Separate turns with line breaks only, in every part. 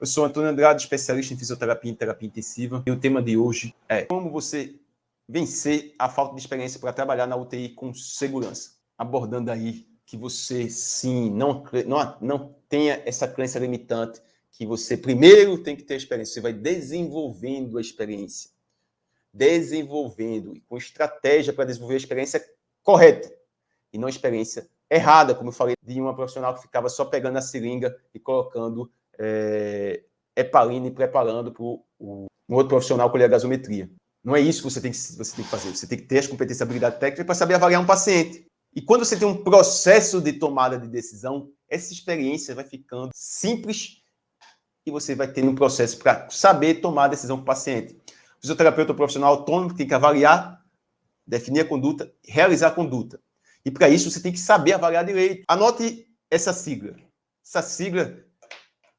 Eu sou Antônio Andrade, especialista em fisioterapia e terapia intensiva. E o tema de hoje é como você vencer a falta de experiência para trabalhar na UTI com segurança. Abordando aí que você, sim, não tenha essa crença limitante, que você primeiro tem que ter experiência. Você vai desenvolvendo a experiência. Desenvolvendo e com estratégia para desenvolver a experiência correta e não a experiência errada, como eu falei, de uma profissional que ficava só pegando a seringa e colocando heparina e preparando para um outro profissional colher a gasometria. Não é isso que você tem que fazer. Você tem que ter as competências e habilidade técnica para saber avaliar um paciente. E quando você tem um processo de tomada de decisão, essa experiência vai ficando simples e você vai tendo um processo para saber tomar a decisão com o paciente. O fisioterapeuta profissional autônomo tem que avaliar, definir a conduta, realizar a conduta. E para isso você tem que saber avaliar direito. Anote essa sigla. Essa sigla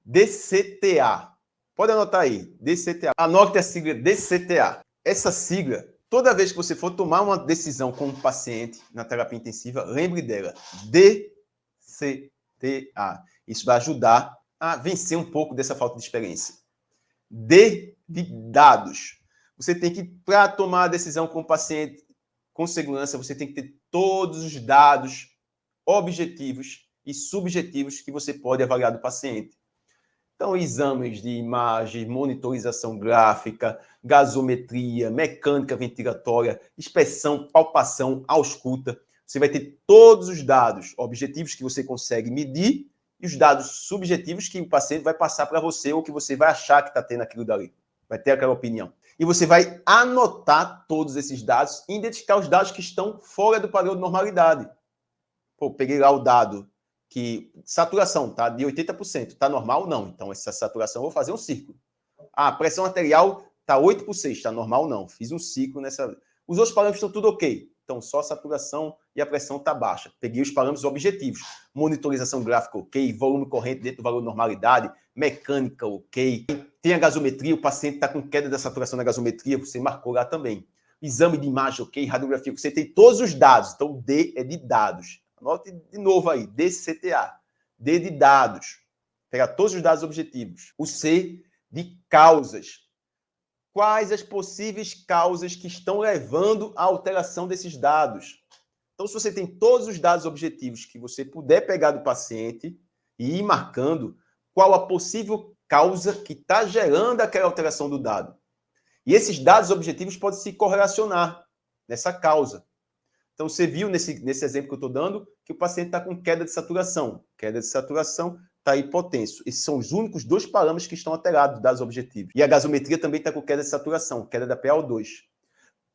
DCTA. Pode anotar aí, DCTA. Anote a sigla DCTA. Essa sigla, toda vez que você for tomar uma decisão com um paciente na terapia intensiva, lembre dela. DCTA. Isso vai ajudar a vencer um pouco dessa falta de experiência. D de dados. Você tem que, para tomar a decisão com o paciente com segurança, você tem que ter todos os dados objetivos e subjetivos que você pode avaliar do paciente. Então, exames de imagem, monitorização gráfica, gasometria, mecânica ventilatória, inspeção, palpação, ausculta. Você vai ter todos os dados objetivos que você consegue medir e os dados subjetivos que o paciente vai passar para você ou que você vai achar que está tendo aquilo dali. Vai ter aquela opinião. E você vai anotar todos esses dados e identificar os dados que estão fora do padrão de normalidade. Pô, peguei lá o dado que saturação tá de 80%, tá normal? Não. Então, essa saturação eu vou fazer um círculo. A pressão arterial tá 8%, tá normal? Não. Fiz um ciclo nessa. Os outros parâmetros estão tudo ok. Então, só a saturação e a pressão tá baixa. Peguei os parâmetros objetivos. Monitorização gráfica ok, volume corrente dentro do valor de normalidade, mecânica ok. Tem a gasometria, o paciente está com queda da saturação da gasometria, você marcou lá também. Exame de imagem ok, radiografia, você tem todos os dados. Então, o D é de dados. Anote de novo aí, DCTA. D de dados. Pegar todos os dados objetivos. O C de causas. Quais as possíveis causas que estão levando à alteração desses dados? Então, se você tem todos os dados objetivos que você puder pegar do paciente e ir marcando qual a possível causa que está gerando aquela alteração do dado. E esses dados objetivos podem se correlacionar nessa causa. Então, você viu nesse exemplo que eu estou dando que o paciente está com queda de saturação. Queda de saturação está hipotenso. Esses são os únicos dois parâmetros que estão alterados, dados objetivos. E a gasometria também está com queda de saturação, queda da PaO2.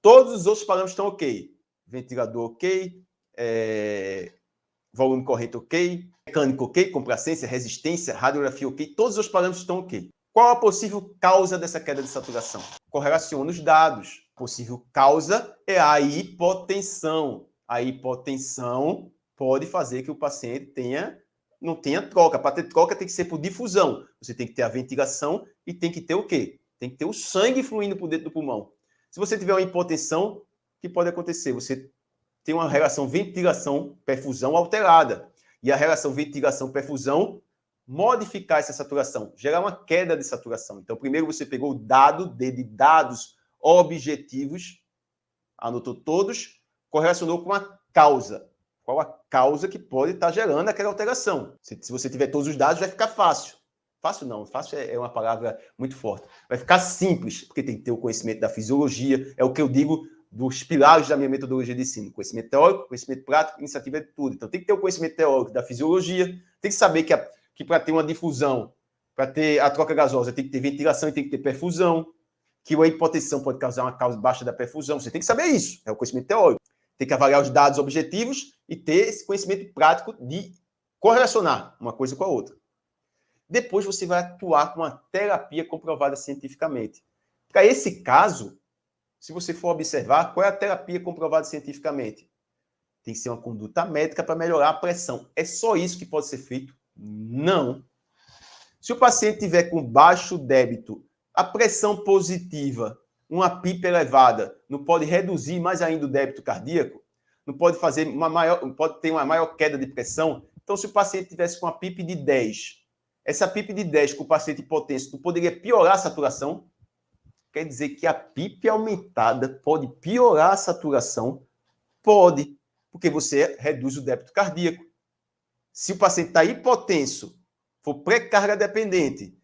Todos os outros parâmetros estão ok. Ventilador ok, volume corrente ok, mecânico ok, complacência, resistência, radiografia ok. Todos os parâmetros estão ok. Qual a possível causa dessa queda de saturação? Correlaciona os dados. Possível causa é a hipotensão. A hipotensão pode fazer que o paciente não tenha troca. Para ter troca tem que ser por difusão. Você tem que ter a ventilação e tem que ter o quê? Tem que ter o sangue fluindo por dentro do pulmão. Se você tiver uma hipotensão, o que pode acontecer? Você tem uma relação ventilação-perfusão alterada. E a relação ventilação-perfusão modificar essa saturação, gerar uma queda de saturação. Então, primeiro você pegou o dado D de dados objetivos, anotou todos, correlacionou com a causa. Qual a causa que pode estar gerando aquela alteração? Se você tiver todos os dados, vai ficar fácil. Fácil não, fácil é uma palavra muito forte. Vai ficar simples, porque tem que ter o conhecimento da fisiologia, é o que eu digo dos pilares da minha metodologia de ensino. Conhecimento teórico, conhecimento prático, iniciativa de tudo. Então, tem que ter o conhecimento teórico da fisiologia, tem que saber que para ter uma difusão, para ter a troca gasosa, tem que ter ventilação e tem que ter perfusão, que a hipotensão pode causar uma causa baixa da perfusão. Você tem que saber isso, é o conhecimento teórico. Tem que avaliar os dados objetivos e ter esse conhecimento prático de correlacionar uma coisa com a outra. Depois você vai atuar com uma terapia comprovada cientificamente. Para esse caso, se você for observar, qual é a terapia comprovada cientificamente? Tem que ser uma conduta médica para melhorar a pressão. É só isso que pode ser feito? Não. Se o paciente tiver com baixo débito, a pressão positiva, uma PIP elevada, não pode reduzir mais ainda o débito cardíaco? Não pode pode ter uma maior queda de pressão? Então, se o paciente tivesse com a PIP de 10, essa PIP de 10 com o paciente hipotenso não poderia piorar a saturação? Quer dizer que a PIP aumentada pode piorar a saturação? Pode, porque você reduz o débito cardíaco. Se o paciente está hipotenso, for pré-carga dependente,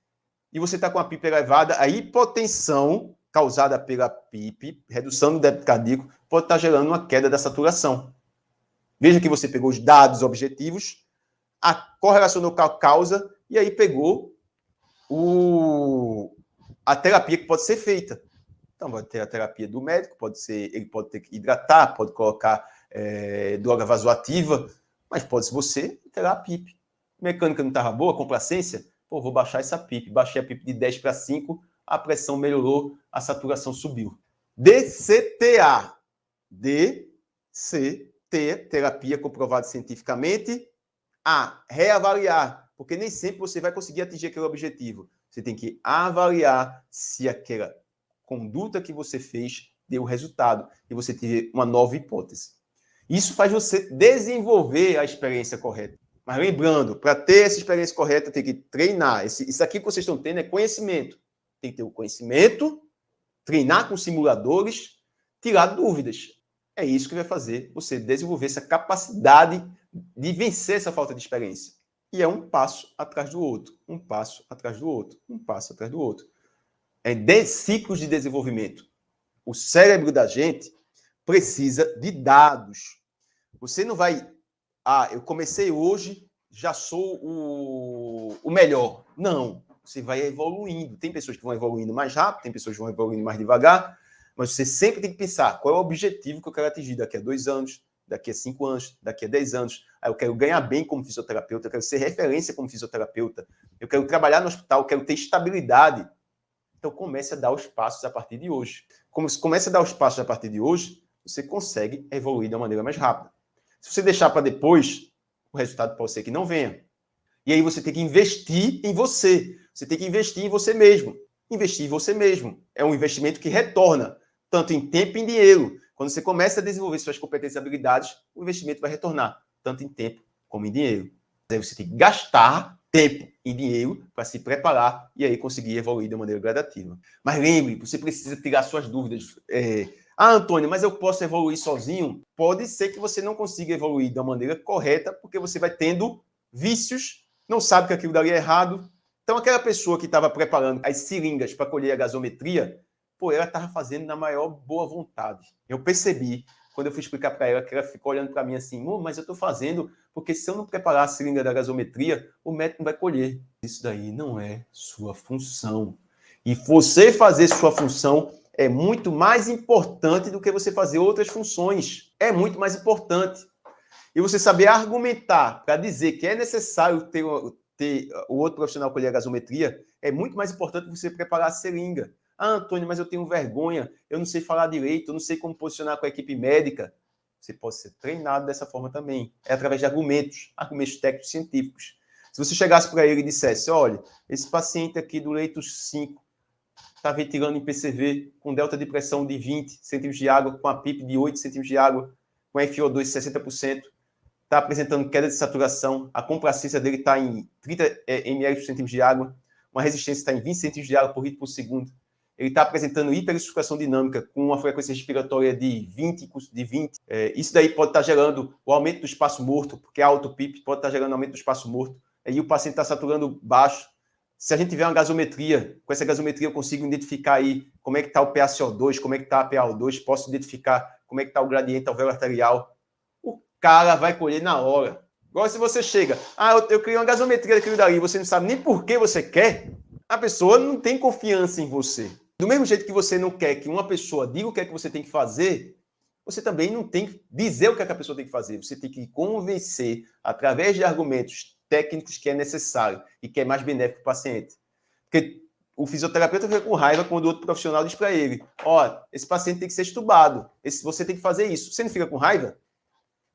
e você está com a PIP elevada, a hipotensão causada pela PIP, redução do débito cardíaco, pode estar gerando uma queda da saturação. Veja que você pegou os dados objetivos, correlacionou com a causa, e aí pegou a terapia que pode ser feita. Então, vai ter a terapia do médico, ele pode ter que hidratar, pode colocar droga vasoativa, mas pode ser você ter a PIP. A mecânica não estava boa, complacência? Pô, vou baixar essa PIP. Baixei a PIP de 10 para 5, a pressão melhorou, a saturação subiu. DCTA. DCT, terapia comprovada cientificamente. Reavaliar, porque nem sempre você vai conseguir atingir aquele objetivo. Você tem que avaliar se aquela conduta que você fez deu resultado e você teve uma nova hipótese. Isso faz você desenvolver a experiência correta. Mas lembrando, para ter essa experiência correta, tem que treinar. Isso aqui que vocês estão tendo é conhecimento. Tem que ter o conhecimento, treinar com simuladores, tirar dúvidas. É isso que vai fazer você desenvolver essa capacidade de vencer essa falta de experiência. E é um passo atrás do outro, um passo atrás do outro, um passo atrás do outro. É de ciclos de desenvolvimento. O cérebro da gente precisa de dados. Você não vai... eu comecei hoje, já sou o melhor. Não. Você vai evoluindo. Tem pessoas que vão evoluindo mais rápido, tem pessoas que vão evoluindo mais devagar, mas você sempre tem que pensar qual é o objetivo que eu quero atingir daqui a 2 anos, daqui a 5 anos, daqui a 10 anos. Eu quero ganhar bem como fisioterapeuta, eu quero ser referência como fisioterapeuta, eu quero trabalhar no hospital, eu quero ter estabilidade. Então, comece a dar os passos a partir de hoje. Como você começa a dar os passos a partir de hoje, você consegue evoluir de uma maneira mais rápida. Se você deixar para depois, o resultado pode ser que não venha. E aí você tem que investir em você. Você tem que investir em você mesmo. Investir em você mesmo. É um investimento que retorna, tanto em tempo e em dinheiro. Quando você começa a desenvolver suas competências e habilidades, o investimento vai retornar, tanto em tempo como em dinheiro. Aí você tem que gastar tempo e dinheiro para se preparar e aí conseguir evoluir de maneira gradativa. Mas lembre, você precisa tirar suas dúvidas. Antônio, mas eu posso evoluir sozinho? Pode ser que você não consiga evoluir da maneira correta, porque você vai tendo vícios, não sabe que aquilo dali é errado. Então, aquela pessoa que estava preparando as seringas para colher a gasometria, ela estava fazendo na maior boa vontade. Eu percebi, quando eu fui explicar para ela, que ela ficou olhando para mim assim, mas eu estou fazendo, porque se eu não preparar a seringa da gasometria, o médico não vai colher. Isso daí não é sua função. E você fazer sua função é muito mais importante do que você fazer outras funções. É muito mais importante. E você saber argumentar para dizer que é necessário ter o outro profissional colher a gasometria é muito mais importante do que você preparar a seringa. Antônio, mas eu tenho vergonha, eu não sei falar direito, eu não sei como posicionar com a equipe médica. Você pode ser treinado dessa forma também. É através de argumentos técnicos científicos. Se você chegasse para ele e dissesse, olha, esse paciente aqui do leito 5 está ventilando em PCV com delta de pressão de 20 centímetros de água, com a PIP de 8 centímetros de água, com FO2 de 60%, está apresentando queda de saturação, a complacência dele está em 30 ml por centímetro de água, uma resistência está em 20 centímetros de água por litro por segundo, ele está apresentando hiperexsufflação dinâmica com uma frequência respiratória de 20. Isso daí pode estar gerando o aumento do espaço morto, porque a auto-PIP pode estar gerando aumento do espaço morto, e o paciente está saturando baixo. Se a gente tiver uma gasometria, com essa gasometria eu consigo identificar aí como é que está o PaCO2, como é que está a PaO2, posso identificar como é que está o gradiente alvéolo arterial. O cara vai colher na hora. Agora, se você chega, eu criei uma gasometria daquilo dali, você não sabe nem por que você quer, a pessoa não tem confiança em você. Do mesmo jeito que você não quer que uma pessoa diga o que é que você tem que fazer, você também não tem que dizer o que é que a pessoa tem que fazer. Você tem que convencer, através de argumentos técnicos, que é necessário e que é mais benéfico para o paciente. Porque o fisioterapeuta fica com raiva quando o outro profissional diz para ele, esse paciente tem que ser estubado, você tem que fazer isso. Você não fica com raiva?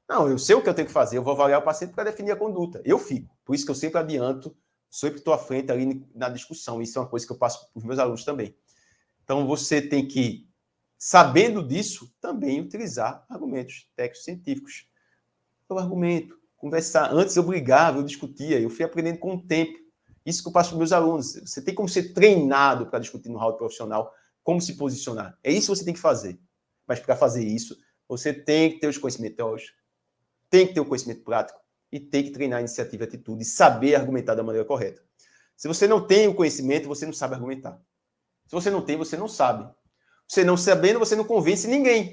Não, eu sei o que eu tenho que fazer, eu vou avaliar o paciente para definir a conduta. Eu fico. Por isso que eu sempre adianto, sempre estou à frente ali na discussão. Isso é uma coisa que eu passo para os meus alunos também. Então, você tem que, sabendo disso, também utilizar argumentos técnicos científicos. O argumento, conversar. Antes eu brigava, eu discutia, eu fui aprendendo com o tempo. Isso que eu passo para os meus alunos. Você tem como ser treinado para discutir no hall profissional, como se posicionar. É isso que você tem que fazer. Mas para fazer isso, você tem que ter os conhecimentos teóricos, tem que ter o conhecimento prático e tem que treinar a iniciativa e atitude e saber argumentar da maneira correta. Se você não tem o conhecimento, você não sabe argumentar. Se você não tem, você não sabe. Você não sabendo, você não convence ninguém.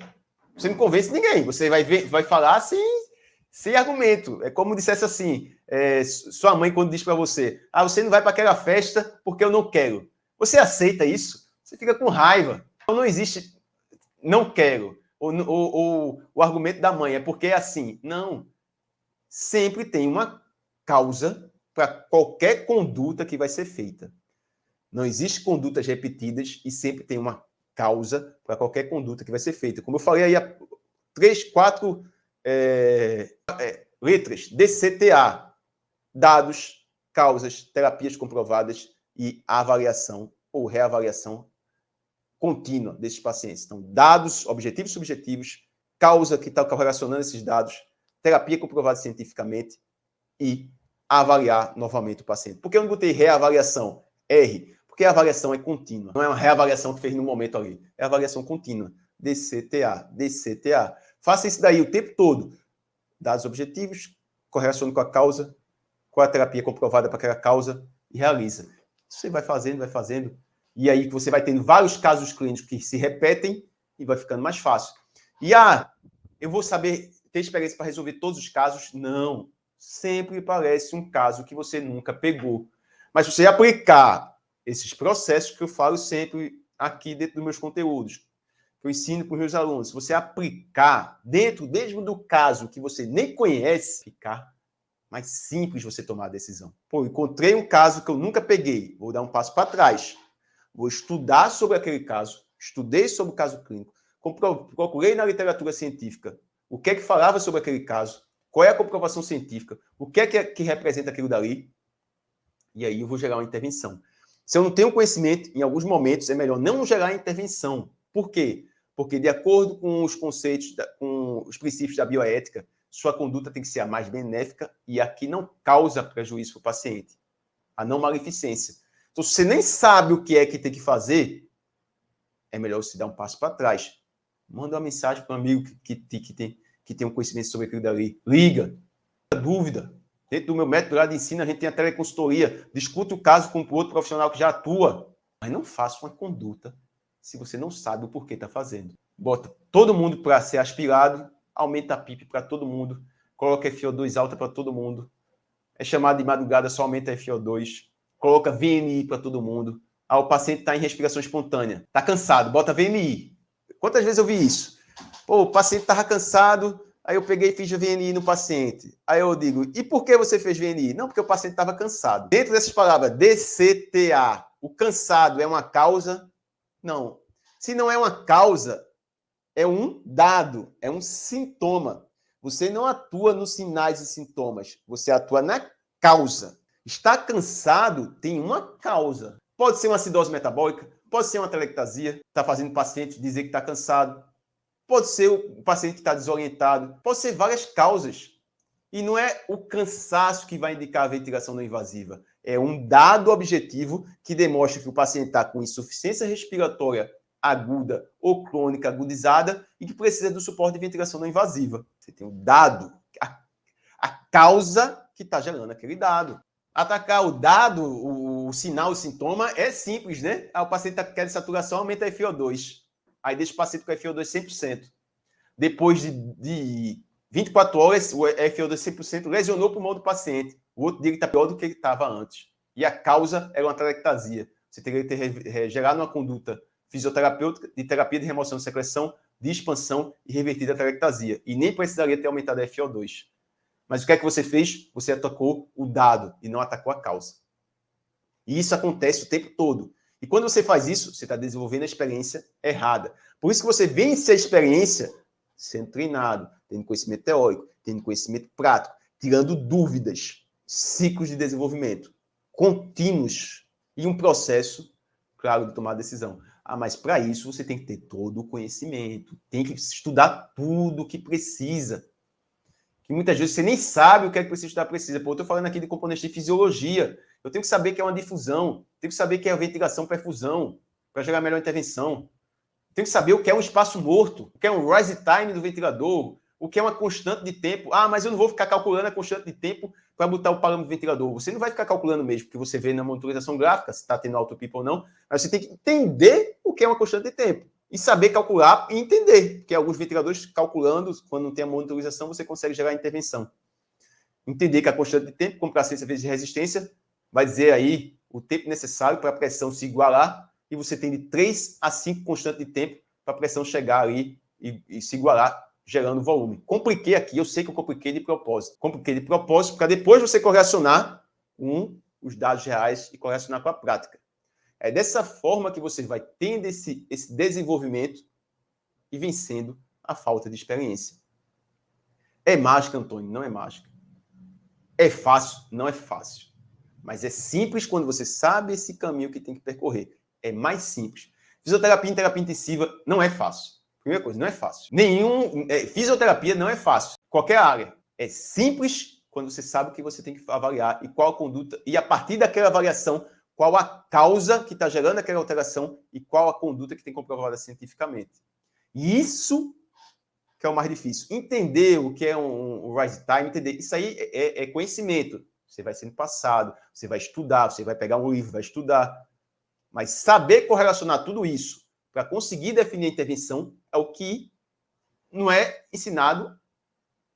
Você não convence ninguém. Você vai falar sem argumento. É como dissesse assim, sua mãe quando diz para você, você não vai para aquela festa porque eu não quero. Você aceita isso? Você fica com raiva. Então não existe não quero. Ou o argumento da mãe é porque é assim. Não. Sempre tem uma causa para qualquer conduta que vai ser feita. Não existe condutas repetidas e sempre tem uma causa para qualquer conduta que vai ser feita. Como eu falei aí, 4 letras, DCTA, dados, causas, terapias comprovadas e avaliação ou reavaliação contínua desses pacientes. Então, dados, objetivos subjetivos, causa que está correlacionando esses dados, terapia comprovada cientificamente e avaliar novamente o paciente. Por que eu não botei reavaliação? R. Porque a avaliação é contínua. Não é uma reavaliação que fez no momento ali. É avaliação contínua. DCTA, DCTA. Faça isso daí o tempo todo. Dados objetivos, correlacione com a causa, qual é a terapia comprovada para aquela causa e realiza. Você vai fazendo. E aí você vai tendo vários casos clínicos que se repetem e vai ficando mais fácil. E eu vou saber ter experiência para resolver todos os casos? Não. Sempre parece um caso que você nunca pegou. Mas se você aplicar esses processos que eu falo sempre aqui dentro dos meus conteúdos, que eu ensino para os meus alunos, se você aplicar dentro mesmo do caso que você nem conhece, ficar mais simples você tomar a decisão. Pô, encontrei um caso que eu nunca peguei, vou dar um passo para trás. Vou estudar sobre aquele caso, estudei sobre o caso clínico, procurei na literatura científica o que é que falava sobre aquele caso, qual é a comprovação científica, o que é que representa aquilo dali, e aí eu vou gerar uma intervenção. Se eu não tenho conhecimento, em alguns momentos é melhor não gerar intervenção. Por quê? Porque, de acordo com os conceitos, com os princípios da bioética, sua conduta tem que ser a mais benéfica e a que não causa prejuízo para o paciente. A não maleficência. Então, se você nem sabe o que é que tem que fazer, é melhor você dar um passo para trás. Manda uma mensagem para um amigo que tem um conhecimento sobre aquilo dali. Liga. Dúvida. Dentro do meu método lá de ensino, a gente tem a teleconsultoria. Discute o caso com outro profissional que já atua. Mas não faça uma conduta se você não sabe o porquê está fazendo. Bota todo mundo para ser aspirado, aumenta a PIP para todo mundo, coloca FO2 alta para todo mundo. É chamado de madrugada, só aumenta a FO2. Coloca VMI para todo mundo. O paciente está em respiração espontânea. Está cansado, bota VMI. Quantas vezes eu vi isso? Pô, o paciente estava cansado, aí eu peguei e fiz a VNI no paciente. Aí eu digo, e por que você fez VNI? Não, porque o paciente estava cansado. Dentro dessas palavras, DCTA, o cansado é uma causa? Não. Se não é uma causa, é um dado, é um sintoma. Você não atua nos sinais e sintomas, você atua na causa. Estar cansado tem uma causa. Pode ser uma acidose metabólica, pode ser uma telectasia, está fazendo o paciente dizer que está cansado. Pode ser o paciente que está desorientado. Pode ser várias causas. E não é o cansaço que vai indicar a ventilação não invasiva. É um dado objetivo que demonstra que o paciente está com insuficiência respiratória aguda ou crônica agudizada e que precisa do suporte de ventilação não invasiva. Você tem o dado, a causa que está gerando aquele dado. Atacar o dado, o sinal, o sintoma é simples, né? O paciente está com saturação, aumenta a FiO2. Aí deixa o paciente com FiO2 100%. Depois de 24 horas, o FiO2 100% lesionou o pulmão do paciente. O outro dia ele está pior do que ele estava antes. E a causa era uma telectasia. Você teria que ter gerado uma conduta fisioterapêutica de terapia de remoção de secreção, de expansão e revertida a telectasia. E nem precisaria ter aumentado a FiO2. Mas o que é que você fez? Você atacou o dado e não atacou a causa. E isso acontece o tempo todo. E quando você faz isso, você está desenvolvendo a experiência errada. Por isso que você vence a experiência sendo treinado, tendo conhecimento teórico, tendo conhecimento prático, tirando dúvidas, ciclos de desenvolvimento contínuos e um processo, claro, de tomar decisão. Mas para isso você tem que ter todo o conhecimento, tem que estudar tudo o que precisa. Que muitas vezes você nem sabe o que é que precisa estudar, precisa. Pô, eu estou falando aqui de componentes de fisiologia. Eu tenho que saber que é uma difusão, tenho que saber que é ventilação-perfusão, para gerar melhor intervenção. Tenho que saber o que é um espaço morto, o que é um rise time do ventilador, o que é uma constante de tempo. Ah, mas eu não vou ficar calculando a constante de tempo para botar o parâmetro do ventilador. Você não vai ficar calculando mesmo, porque você vê na monitorização gráfica se está tendo auto-pipa ou não, mas você tem que entender o que é uma constante de tempo e saber calcular e entender, porque alguns ventiladores calculando, quando não tem a monitorização, você consegue gerar intervenção. Entender que a constante de tempo, compressão vezes resistência, vai dizer aí o tempo necessário para a pressão se igualar, e você tem de 3 a 5 constantes de tempo para a pressão chegar ali e se igualar, gerando volume. Compliquei aqui, eu sei que eu compliquei de propósito. Compliquei de propósito para depois você correlacionar com os dados reais e correlacionar com a prática. É dessa forma que você vai tendo esse desenvolvimento e vencendo a falta de experiência. É mágica, Antônio? Não é mágica. É fácil? Não é fácil. Mas é simples quando você sabe esse caminho que tem que percorrer. É mais simples. Fisioterapia em terapia intensiva não é fácil. Primeira coisa, não é fácil. Fisioterapia não é fácil. Qualquer área. É simples quando você sabe o que você tem que avaliar e qual a conduta. E a partir daquela avaliação, qual a causa que está gerando aquela alteração e qual a conduta que tem comprovada cientificamente. E isso que é o mais difícil. Entender o que é um rise time, entender. Isso aí é conhecimento. Você vai sendo passado, você vai estudar, você vai pegar um livro, vai estudar. Mas saber correlacionar tudo isso para conseguir definir a intervenção é o que não é ensinado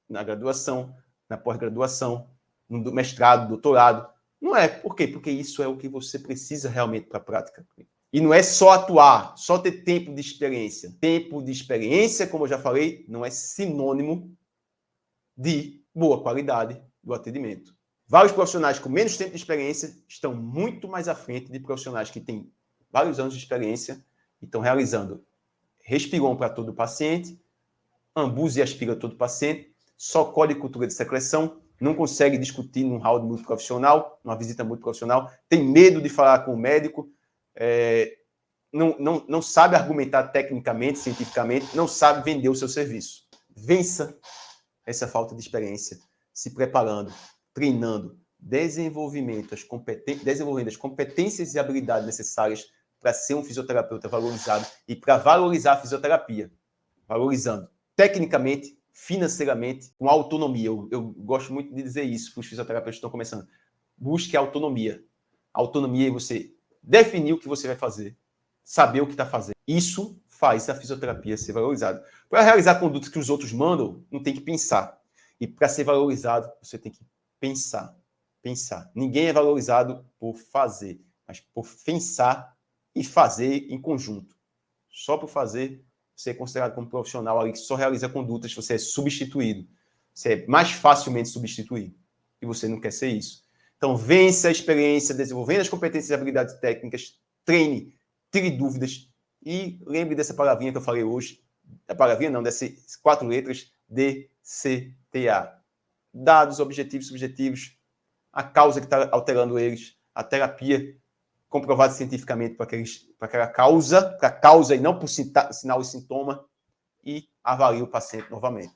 na graduação, na pós-graduação, no mestrado, doutorado. Não é. Por quê? Porque isso é o que você precisa realmente para a prática. E não é só atuar, só ter tempo de experiência. Tempo de experiência, como eu já falei, não é sinônimo de boa qualidade do atendimento. Vários profissionais com menos tempo de experiência estão muito mais à frente de profissionais que têm vários anos de experiência e estão realizando respirão para todo o paciente, ambusa e aspira todo o paciente, só colhe cultura de secreção, não consegue discutir num round muito profissional, numa visita muito profissional, tem medo de falar com o médico, não sabe argumentar tecnicamente, cientificamente, não sabe vender o seu serviço. Vença essa falta de experiência, se preparando, treinando, desenvolvendo as competências e habilidades necessárias para ser um fisioterapeuta valorizado e para valorizar a fisioterapia, valorizando tecnicamente, financeiramente, com autonomia. Eu gosto muito de dizer isso para os fisioterapeutas que estão começando. Busque autonomia. Autonomia é você definir o que você vai fazer, saber o que está fazendo. Isso faz a fisioterapia ser valorizada. Para realizar condutas que os outros mandam, não tem que pensar. E para ser valorizado, você tem que pensar. Pensar. Ninguém é valorizado por fazer, mas por pensar e fazer em conjunto. Só por fazer, você é considerado como profissional ali que só realiza condutas, você é substituído. Você é mais facilmente substituído. E você não quer ser isso. Então, vença a experiência, desenvolvendo as competências e habilidades técnicas, treine, tire dúvidas e lembre dessa palavrinha que eu falei hoje. A palavrinha não, dessas 4 letras, DCTA. Dados, objetivos, subjetivos, a causa que está alterando eles, a terapia comprovada cientificamente para aquela causa, para a causa e não por sinal e sintoma, e avalie o paciente novamente.